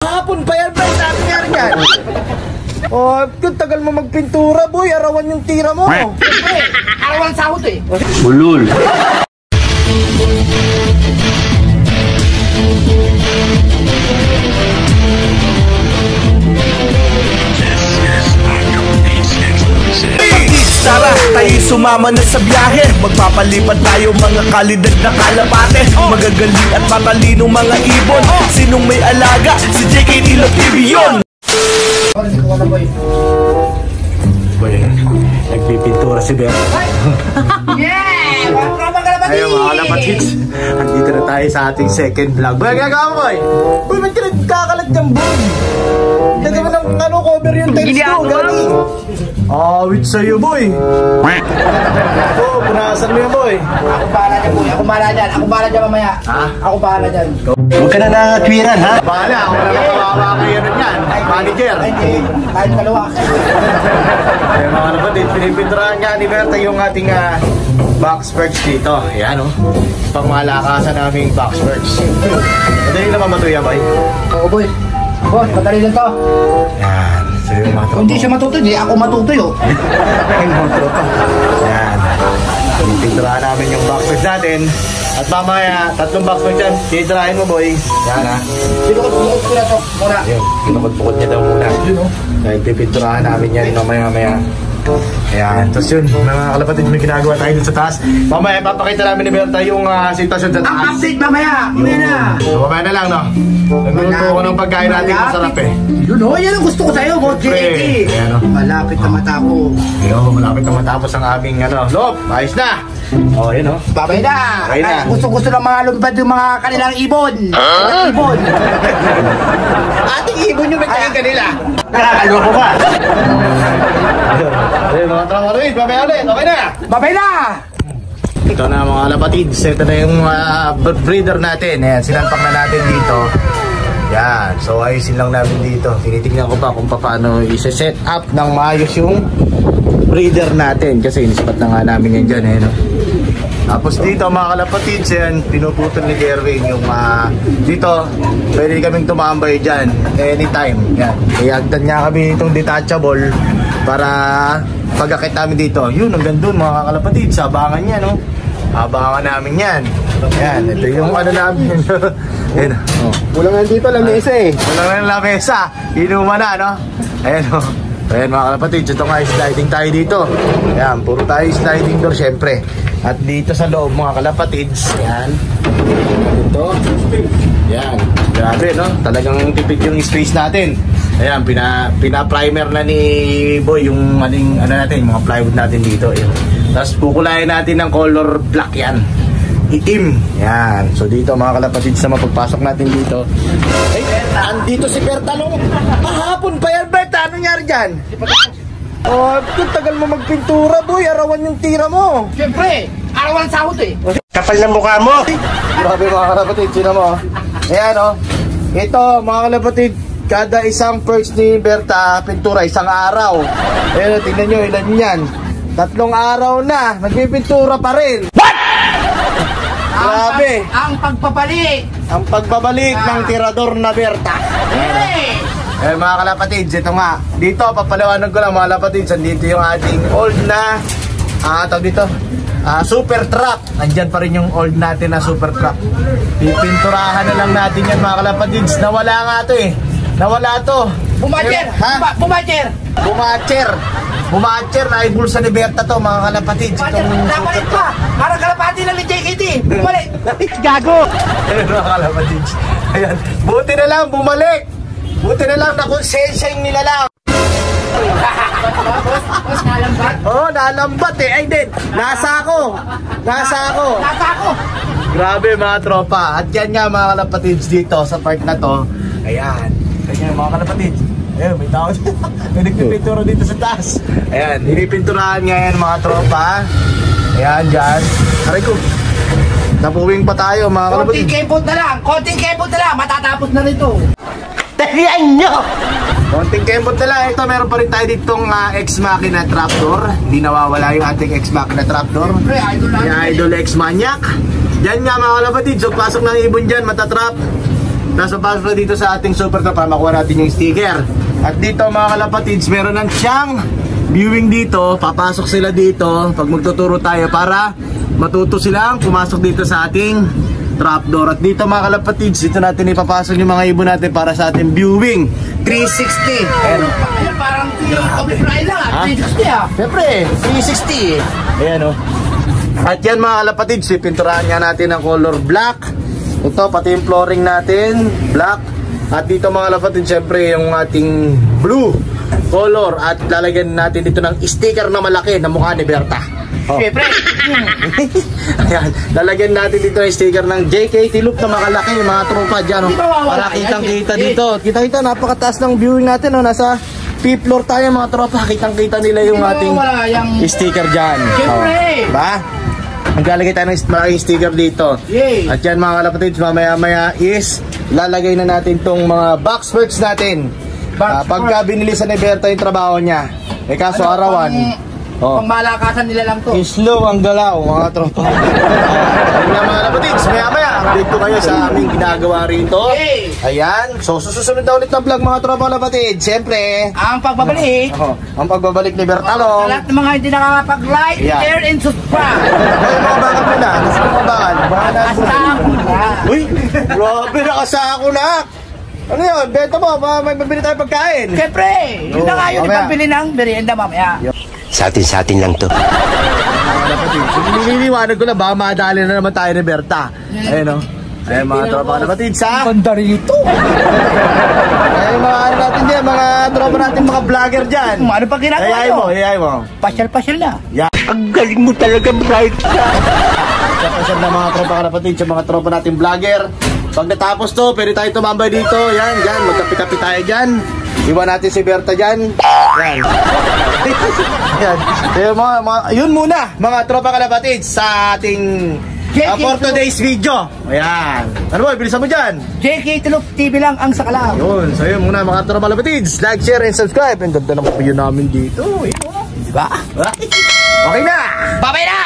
Hapon pa yan, Bert. Ano nangyari yan? Oh, kung tagal mo magpintura, boy. Arawan yung tira mo. Siyempre, arawan sahod eh. Bulol. Tara, tayo sumama na sa biyahe. Magpapalipad tayo mga kalidad na kalapate. Magagaling at matalinong mga ibon. Sinong may alaga? Si JKT Love TV yun. Boy, nagpipintura si Bert. Yeah! Mga kalapatid! Ayun mga kalapatid, andito na tayo sa ating second vlog. Boy, gagawa mo boy! Boy, ba't ka nagkakalat niyang boy? Hindi naman ang cover yung tiles ko, galing. Awit sa'yo boy. Oh, punasan mo yan boy. Ako bahala dyan, boy. Ako bahala dyan. Ako bahala dyan mamaya. Ha? Ako bahala dyan. Huwag ka na nakatwiran, ha? Bahala, ako na nakawawa kayo rin yan. Manager. Ay, hindi. Kahit kalawa. Ayun mga kalapatid, pinipinturahan nga ni Berta yung ating box perch dito. Ayan o. Pangmalakasan naming box perch. Madali naman matuya boy. Oo, boy. Boy, madali lang to. Yan. So yung mga Kung di siya matutoy, di ako matutoy, oh. yung mga tropa. Yan. Pinipinturahan namin yung box perch natin. At mamaya, 3 box perch yan. Pinipinturahin mo boy. Yan ha. Pinukot-bukot ko na to. Muna. Yun. Pinukot-bukot niya daw muna. Yun o. Dahil pipinturahan namin yan mamaya-maya. Ayan, tapos yun, mga kalapatid, may ginagawa tayo dun sa taas. Mamaya, papakita namin ni Berta yung sitwasyon sa taas. Ang update mamaya! Mamaya na! So, mamaya na lang, no? Nagluto ko ng pagkain natin, masarap eh. Yun o, yan ang gusto ko sa'yo, Go JKT! Ayan o. Malapit na matapos. Ayun, malapit na matapos ang aming loob. Ayos na! O, yun o. Babay na! Babay na. Gusto-gusto ng mga lumipad yung mga kanilang ibon! Ibon! Ating ibon yung nagkain kanila. Nakakaloko ka. Ayun, mga tropa rin, babaya ulit, okay na! Babay na! Ito na mga kalapatid, ito na yung breeder natin. Ayan, sinalpak na natin dito. Yan, so ayusin lang namin dito. Tinitignan ko pa kung paano i-set up ng maayos yung breeder natin. Kasi inispat na nga namin yan dyan eh, no? Tapos dito mga kalapatid, yan, pinuputol ni Gerwin yung dito, pwede kaming tumambay dyan anytime. Yan, iagdan niya kami itong detachable para pag-akit namin dito. Yun, hanggang dun mga kalapatid, sabangan niya, no? Abangan namin yan. Yan, ito yung ano namin. Yan, oh. Kulang nga dito, lamesa eh. Kulang nga lamesa. Inuman na, no? Ayan, oh. Ayan mga kalapatid, ito nga sliding tayo dito. Ayan, puro tayo sliding door syempre. At dito sa loob mga kalapatids, ayan. Ito. Ayan, grabe no? Talagang tipid yung space natin. Ayan, pina-primer na ni Boy yung aling, ano natin, mga plywood natin dito. Ayan. Tapos kukulayan natin ng color black yan. Itim. Yan. So dito mga kalapatids na mapagpasok natin dito. Ay, andito si Berta no? Mahapon pa yan Berta. Ano nangyari dyan? Oh, kung tagal mo magpintura boy. Arawan yung tira mo. Siyempre, arawan sahod eh. Kapal ng mukha mo. Grabe mga kalapatid. Sino mo? Ayan o. Ito mga kalapatid. Kada isang perch ni Berta pintura, isang araw. Ayan, tingnan nyo ilan yan. 3 araw na. Nagpipintura pa rin. What? Grabe. Ang pagpapalik. Ang pagbabalik ng tirador na Berta. Hey! Eh mga kalapatids, ito nga. Dito, papaliwanag ko lang mga kalapatids. Dito yung ating old na tawag dito, super truck. Andyan pa rin yung old natin na super truck. Pipinturahan na lang natin yan mga kalapatids. Nawala nga to eh. Nawala to. Bumatcher! Bumatcher! Bumatcher! Bumatcher na ay bulsa ni Berta to mga kalapatids. Bumatcher! Napalit pa! Parang kalapati lang ni JKT! Bumalik! Gago! Ayun mga kalapatids. Ayan. Buti na lang bumalik. Buti na lang nakonsensyeng nila lang. Boss, nalambat? Oh, nalambat eh. Ay din. Nasa ako. Nasa ako! Grabe mga tropa. At yan nga mga kalapatids dito sa part na to. Ayan. Ganyan mga kalapatids. Ayun, may tao dito. May nagpipintura dito sa taas. Ayan, hinipinturahan nga yan mga tropa. Ayan, dyan. Aray ko. Napuwing pa tayo mga kalapatids. Konting kempot na lang, matatapos na rito. Tarihan nyo! Konting kembot na lang. Ito, meron pa rin tayo ditong ex-machina trapdoor. Hindi nawawala yung ating ex-machina trapdoor. Yung Idol X Maniac. Yan nga mga kalapatids. So, pasok ng ibon dyan, matatrap. Tapos papasok na dito sa ating super top para makuha natin yung sticker. At dito mga kalapatids, meron ng siyang viewing dito. Papasok sila dito pag magtuturo tayo para matuto silang pumasok dito sa ating trapdoor. At dito mga kalapatids, dito natin ipapasok yung mga ibon natin para sa ating viewing 360. Ayan. Ayun, parang coffee fry lang Ha? 360 ah. Siyempre, 360. Ayan o. At yan mga kalapatids, pinturahan nga natin ng color black. Ito, pati yung flooring natin, black. At dito mga kalapatids, siyempre yung ating blue color. At lalagyan natin dito ng sticker na malaki na mukha ni Berta. Oh. Siyempre. Ayan, lalagyan natin dito yung sticker ng JKT Loop na makalaki, mga tropa dyan. Oh. Para kitang-kita dito. Kita-kita, napakataas ng viewing natin. Oh. Nasa 5th floor tayo mga tropa. Kitang-kita nila yung ating sticker dyan. Siyempre. Diba? Maglalagay tayo ng malaking sticker dito. Yay. At yan mga kalapatids, mamaya-maya is lalagay na natin tong mga box works natin. Pagka binili sa Neberta yung trabaho niya. Eh kaso arawan. Pang malakasan nila lang to. Slow ang galaw mga tropa. Ayun nga mga kalapatids, maya-maya update ko kayo sa aming ginagawa rito. Yay. Ayan, so susunod na ulit na vlog mga tropa kalapatids. Siyempre, Ang pagbabalik. ang pagbabalik ni Sa Bertalong. lahat ng mga hindi nakakapag-like, Yan. share, and subscribe. Ay, mga bakal mo na. Gusto mo bakal? Bakal na. Basta ako na. Uy, grabe nakasako na. Ano yun? Benta mo, may mabili tayo pagkain. Siyempre. Yun na nga yun, mamaya. ipambili ng merienda mamaya. Sa atin lang to. Nililiwanag ko na ba, madali na naman tayo ni Berta. Ayun o. Ayun mga tropa kalapatids ha. Ganda rito. Ayun mga ano natin dyan, mga tropa natin, mga vlogger dyan. Ano pa ginagawa Ayay nyo? mo, ayay mo. Pasyal-pasyal na. Yan. Ang galing mo talaga, Bright. Kapasal na mga tropa kalapatids, yung mga tropa natin vlogger. Pag natapos to, pwede tayo tumambay dito. Yan, dyan, magkapi-kapi tayo dyan. Iwan natin si Berta dyan. Yan. Yan. Kaya yun muna, mga tropa kalapatids, sa ating for today's video. Ayan. Ano ba, bilisan mo dyan. JK Tulog TV lang ang sakalaw. Yun, so yun muna mga tropa kalapatids. Like, share, and subscribe. And ganda ng video namin dito. Diba? Okay na! Babay na!